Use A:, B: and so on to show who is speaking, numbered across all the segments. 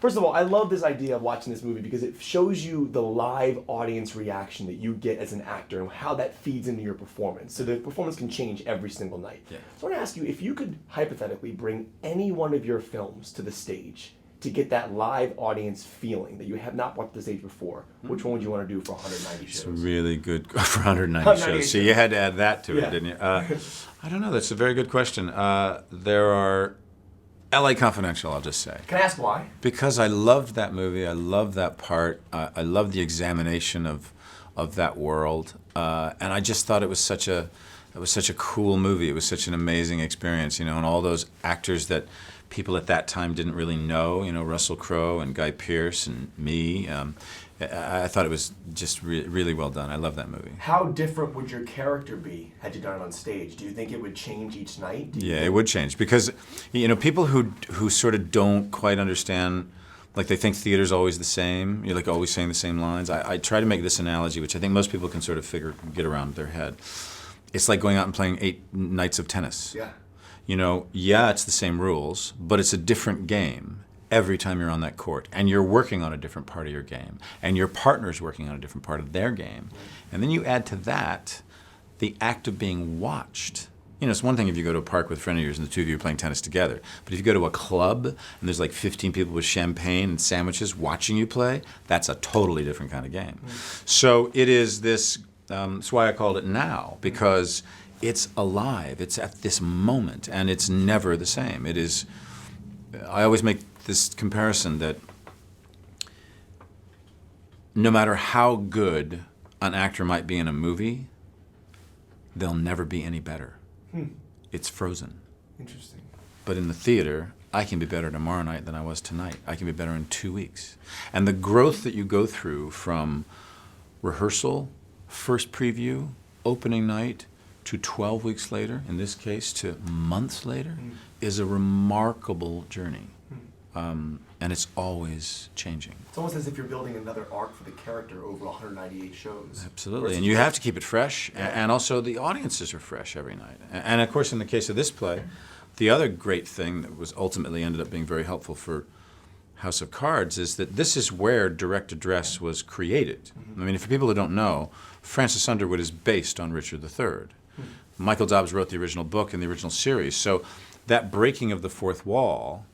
A: First of all, I love this idea of watching this movie because it shows you the live audience reaction that you get as an actor and how that feeds into your performance. So the performance can change every single night.
B: Yeah.
A: So I want to ask you, if you could hypothetically bring any one of your films to the stage to get that live audience feeling that you have not watched the stage before, which one would you want to do for 190 shows?
B: It's really good for 190 shows. So you had to add that to it, didn't you? I don't know. That's a very good question. There are L.A. Confidential, I'll just say.
A: Can I ask why?
B: Because I loved that movie. I loved that part. I loved the examination of that world, and I just thought it was such a cool movie. It was such an amazing experience, and all those actors that people at that time didn't really know, Russell Crowe and Guy Pearce and me. I thought it was just really well done. I love that movie.
A: How different would your character be had you done it on stage? Do you think it would change each night?
B: Yeah, it would change because, people who sort of don't quite understand, like they think theater's always the same. You're like always saying the same lines. I try to make this analogy, which I think most people can sort of get around their head. It's like going out and playing 8 nights of tennis.
A: Yeah.
B: It's the same rules, but it's a different game every time you're on that court. And you're working on a different part of your game. And your partner's working on a different part of their game. And then you add to that the act of being watched. It's one thing if you go to a park with a friend of yours and the two of you are playing tennis together. But if you go to a club and there's like 15 people with champagne and sandwiches watching you play, that's a totally different kind of game. So it is this, that's why I called it Now, because it's alive. It's at this moment, and it's never the same. It is. I always make this comparison that no matter how good an actor might be in a movie, they'll never be any better. It's frozen.
A: Interesting.
B: But in the theater, I can be better tomorrow night than I was tonight. I can be better in 2 weeks. And the growth that you go through from rehearsal, first preview, opening night, to 12 weeks later, in this case, to months later, is a remarkable journey. And it's always changing.
A: It's almost as if you're building another arc for the character over 198 shows.
B: Absolutely. And you have to keep it fresh, and also the audiences are fresh every night. And of course, in the case of this play, the other great thing that was ultimately ended up being very helpful for House of Cards is that this is where direct address was created. I mean, for people who don't know, Francis Underwood is based on Richard III. Michael Dobbs wrote the original book and the original series. So that breaking of the fourth wall,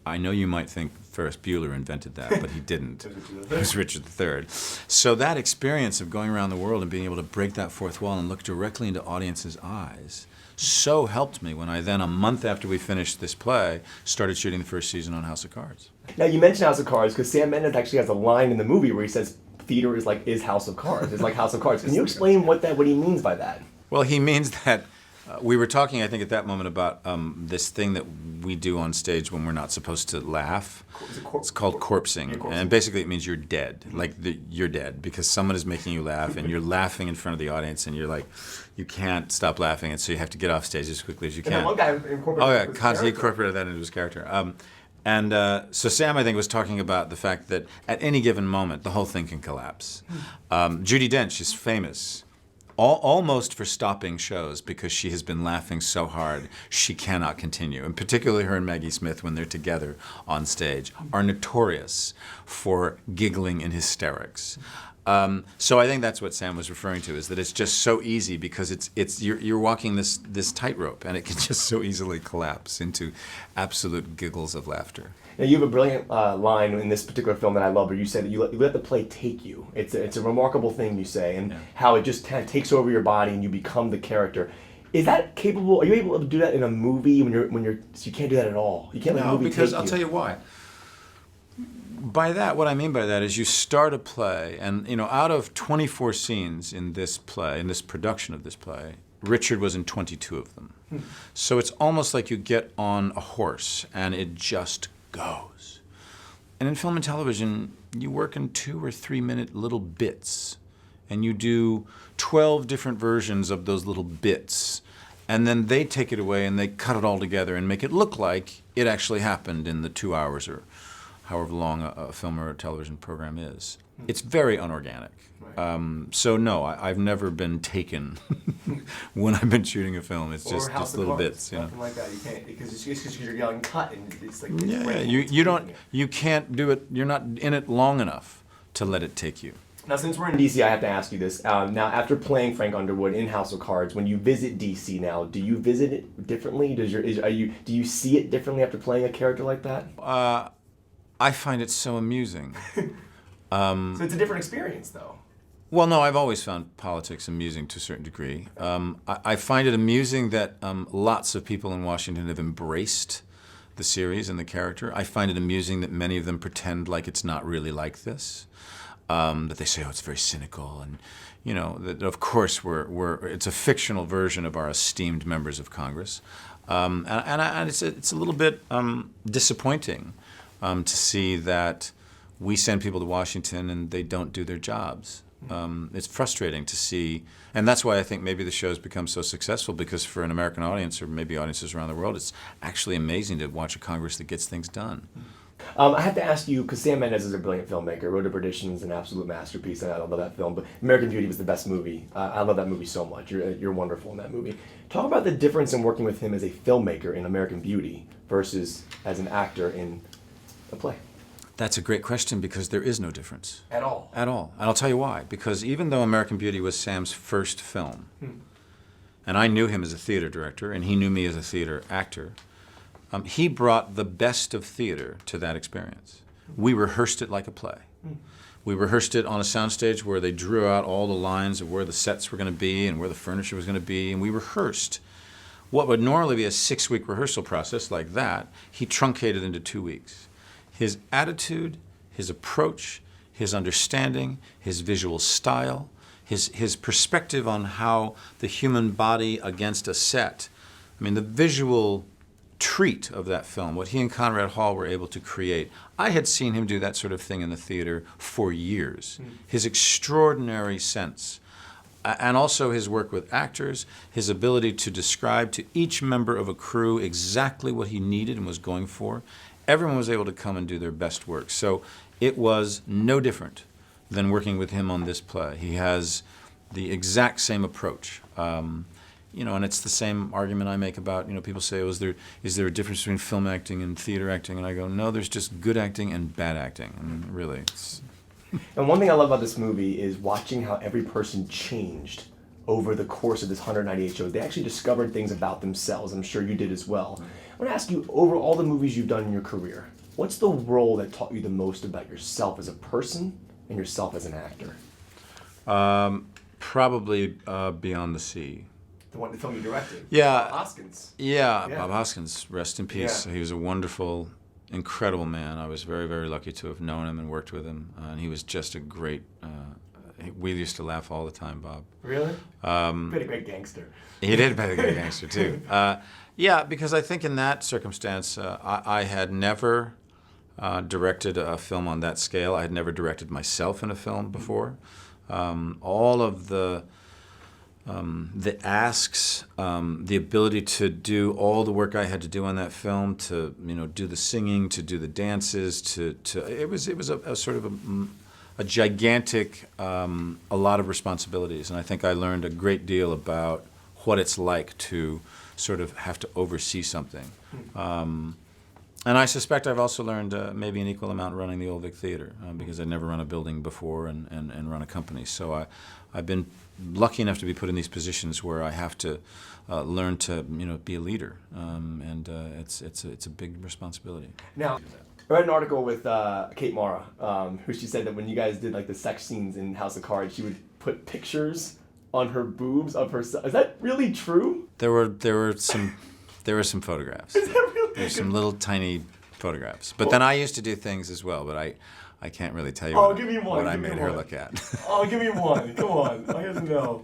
B: I know you might think Ferris Bueller invented that, but he didn't. It was Richard III. So that experience of going around the world and being able to break that fourth wall and look directly into audiences' eyes so helped me when I then, a month after we finished this play, started shooting the first season on House of Cards.
A: Now, you mentioned House of Cards because Sam Mendes actually has a line in the movie where he says, theater is House of Cards. It's like House of Cards. Can you explain what he means by that?
B: Well, he means that we were talking, I think, at that moment about this thing that we do on stage when we're not supposed to laugh. It's called corpsing. And basically it means you're dead. Like you're dead because someone is making you laugh and you're laughing in front of the audience and you're like, you can't stop laughing, and so you have to get off stage as quickly as you can.
A: And one guy incorporated
B: he incorporated that into his character. So Sam, I think, was talking about the fact that at any given moment, the whole thing can collapse. Judi Dench is famous almost for stopping shows because she has been laughing so hard she cannot continue. And particularly her and Maggie Smith, when they're together on stage, are notorious for giggling in hysterics. So I think that's what Sam was referring to, is that it's just so easy because you're walking this tightrope, and it can just so easily collapse into absolute giggles of laughter.
A: Now, you have a brilliant line in this particular film that I love, where you said that you let the play take you. It's a remarkable thing you say, and how it just kind of takes over your body and you become the character. Is that capable? Are you able to do that in a movie so you can't do that at all? You can't let a movie
B: because
A: take you.
B: I'll tell you why. By that, what I mean by that is you start a play, and out of 24 scenes in this play, in this production of this play, Richard was in 22 of them. So it's almost like you get on a horse and it just goes. And in film and television, you work in 2 or 3 minute little bits, and you do 12 different versions of those little bits, and then they take it away and they cut it all together and make it look like it actually happened in the 2 hours or however long a film or a television program is. It's very unorganic.
A: Right.
B: So no, I've never been taken when I've been shooting a film. It's
A: Or House
B: just
A: of
B: little
A: Cards,
B: bits, you know.
A: Something like that. You can't because you're young cut and it's like
B: Yeah, you can't do it. You're not in it long enough to let it take you.
A: Now, since we're in DC, I have to ask you this. Now, after playing Frank Underwood in House of Cards, when you visit DC now, do you visit it differently? Do you see it differently after playing a character like that?
B: I find it so amusing.
A: So it's a different experience, though.
B: Well, no, I've always found politics amusing to a certain degree. I find it amusing that lots of people in Washington have embraced the series and the character. I find it amusing that many of them pretend like it's not really like this. That they say, oh, it's very cynical, and you know that of course it's a fictional version of our esteemed members of Congress, and it's a little bit disappointing to see that we send people to Washington and they don't do their jobs. It's frustrating to see, and that's why I think maybe the show's become so successful, because for an American audience, or maybe audiences around the world, it's actually amazing to watch a Congress that gets things done.
A: I have to ask you, because Sam Mendes is a brilliant filmmaker. Road to Perdition is an absolute masterpiece, and I love that film. But American Beauty was the best movie. I love that movie so much. You're wonderful in that movie. Talk about the difference in working with him as a filmmaker in American Beauty versus as an actor in a play.
B: That's a great question, because there is no difference.
A: At all?
B: At all. And I'll tell you why. Because even though American Beauty was Sam's first film, and I knew him as a theater director, and he knew me as a theater actor, he brought the best of theater to that experience. We rehearsed it like a play. We rehearsed it on a soundstage where they drew out all the lines of where the sets were going to be and where the furniture was going to be, and we rehearsed what would normally be a 6-week rehearsal process like that. He truncated into 2 weeks. His attitude, his approach, his understanding, his visual style, his perspective on how the human body against a set. I mean, the visual treat of that film, what he and Conrad Hall were able to create. I had seen him do that sort of thing in the theater for years. His extraordinary sense, and also his work with actors, his ability to describe to each member of a crew exactly what he needed and was going for. Everyone was able to come and do their best work. So it was no different than working with him on this play. He has the exact same approach. You know, and it's the same argument I make about, you know, people say, oh, is there a difference between film acting and theater acting? And I go, no, there's just good acting and bad acting. I mean, really.
A: And one thing I love about this movie is watching how every person changed over the course of this 198 shows. They actually discovered things about themselves. I'm sure you did as well. I want to ask you, over all the movies you've done in your career, what's the role that taught you the most about yourself as a person and yourself as an actor?
B: Probably Beyond the Sea.
A: The film you directed.
B: Yeah.
A: Bob Hoskins.
B: Yeah, Bob Hoskins, rest in peace.
A: Yeah.
B: He was a wonderful, incredible man. I was very, very lucky to have known him and worked with him. And he was just a great, we used to laugh all the time, Bob.
A: Really? Pretty great gangster.
B: He did play the great gangster, too. Yeah, because I think in that circumstance, I had never directed a film on that scale. I had never directed myself in a film before. All of the asks, the ability to do all the work I had to do on that film, to do the singing, to do the dances, it was a sort of a gigantic, a lot of responsibilities, and I think I learned a great deal about what it's like to sort of have to oversee something. And I suspect I've also learned maybe an equal amount running the Old Vic Theater, because I'd never run a building before and run a company. So I've been lucky enough to be put in these positions where I have to learn to be a leader, and it's a big responsibility.
A: Now, I read an article with Kate Mara, who she said that when you guys did like the sex scenes in House of Cards, she would put pictures on her boobs of herself. Is that really true?
B: There were some photographs.
A: Is that really?
B: There's some little tiny photographs. But then I used to do things as well, but I can't really tell you
A: give me one.
B: what I made her look at.
A: Oh, give me one. Come on. I have to know.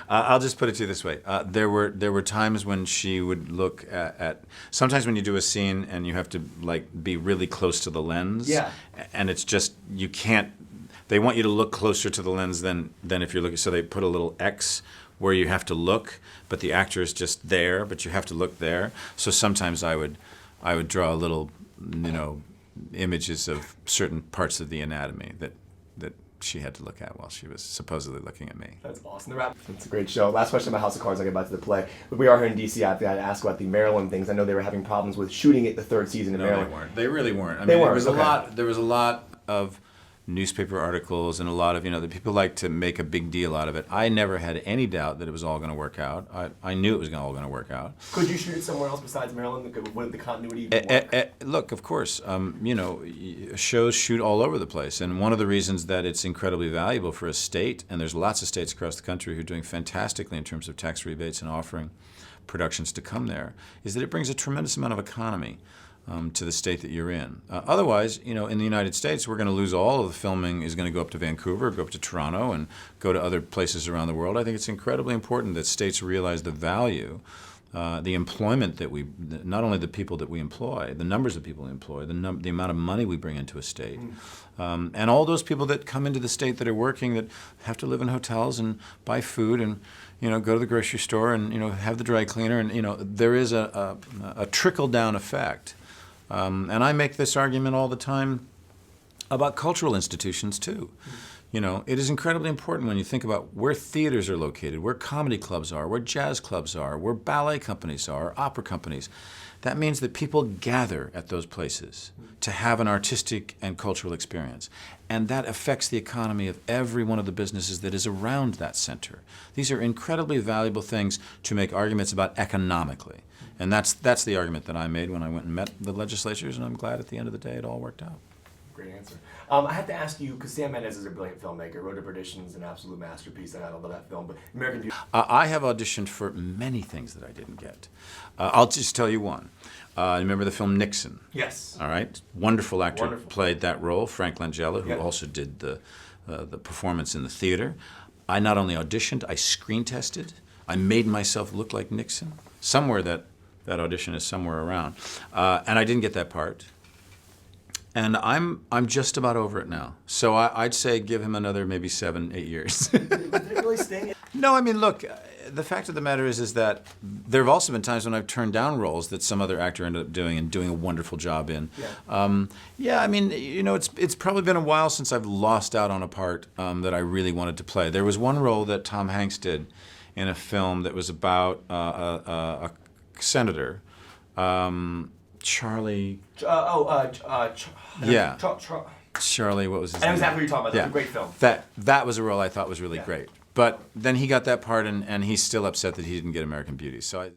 B: I'll just put it to you this way. There were times when she would look at sometimes when you do a scene and you have to like be really close to the lens.
A: Yeah.
B: And it's just, you can't, they want you to look closer to the lens than if you're looking, so they put a little X where you have to look, but the actor is just there, but you have to look there. So sometimes I would draw a little, images of certain parts of the anatomy that she had to look at while she was supposedly looking at me.
A: That's awesome. It's a great show. Last question about House of Cards. I'll get back to the play. But we are here in D.C. I have to ask about the Maryland things. I know they were having problems with shooting it the third season in Maryland.
B: They weren't. They really weren't. I
A: They
B: mean,
A: weren't.
B: There was a lot of newspaper articles and a lot of, the people like to make a big deal out of it. I never had any doubt that it was all going to work out. I knew it was all going to work out.
A: Could you shoot it somewhere else besides Maryland? Would the continuity work?
B: Look, of course, shows shoot all over the place. And one of the reasons that it's incredibly valuable for a state, and there's lots of states across the country who are doing fantastically in terms of tax rebates and offering productions to come there, is that it brings a tremendous amount of economy to the state that you're in. Otherwise, in the United States, we're going to lose all of the filming is going to go up to Vancouver, go up to Toronto, and go to other places around the world. I think it's incredibly important that states realize the value, the employment that not only the people that we employ, the numbers of people we employ, the amount of money we bring into a state, and all those people that come into the state that are working, that have to live in hotels and buy food and go to the grocery store and have the dry cleaner, and there is a trickle-down effect. And I make this argument all the time about cultural institutions, too. It is incredibly important when you think about where theaters are located, where comedy clubs are, where jazz clubs are, where ballet companies are, opera companies. That means that people gather at those places to have an artistic and cultural experience. And that affects the economy of every one of the businesses that is around that center. These are incredibly valuable things to make arguments about economically. And that's the argument that I made when I went and met the legislatures, and I'm glad at the end of the day it all worked out.
A: Great answer. I have to ask you, because Sam Mendes is a brilliant filmmaker. Road to Perdition is an absolute masterpiece, and I love that film. But American Beauty.
B: I have auditioned for many things that I didn't get. I'll just tell you one. Remember the film Nixon?
A: Yes.
B: All right. Wonderful actor played that role, Frank Langella, who also did the performance in the theater. I not only auditioned, I screen tested. I made myself look like Nixon. Somewhere that audition is somewhere around, and I didn't get that part. And I'm just about over it now. So I'd say give him another maybe 7-8 years.
A: Did it really sting?
B: No, I mean, look, the fact of the matter is that there have also been times when I've turned down roles that some other actor ended up doing and doing a wonderful job in.
A: Yeah.
B: I mean, it's probably been a while since I've lost out on a part that I really wanted to play. There was one role that Tom Hanks did in a film that was about a senator, Charlie. Charlie, what was his name?
A: I know exactly what you're talking about. That's a great film.
B: That was a role I thought was really great. But then he got that part, and he's still upset that he didn't get American Beauty. So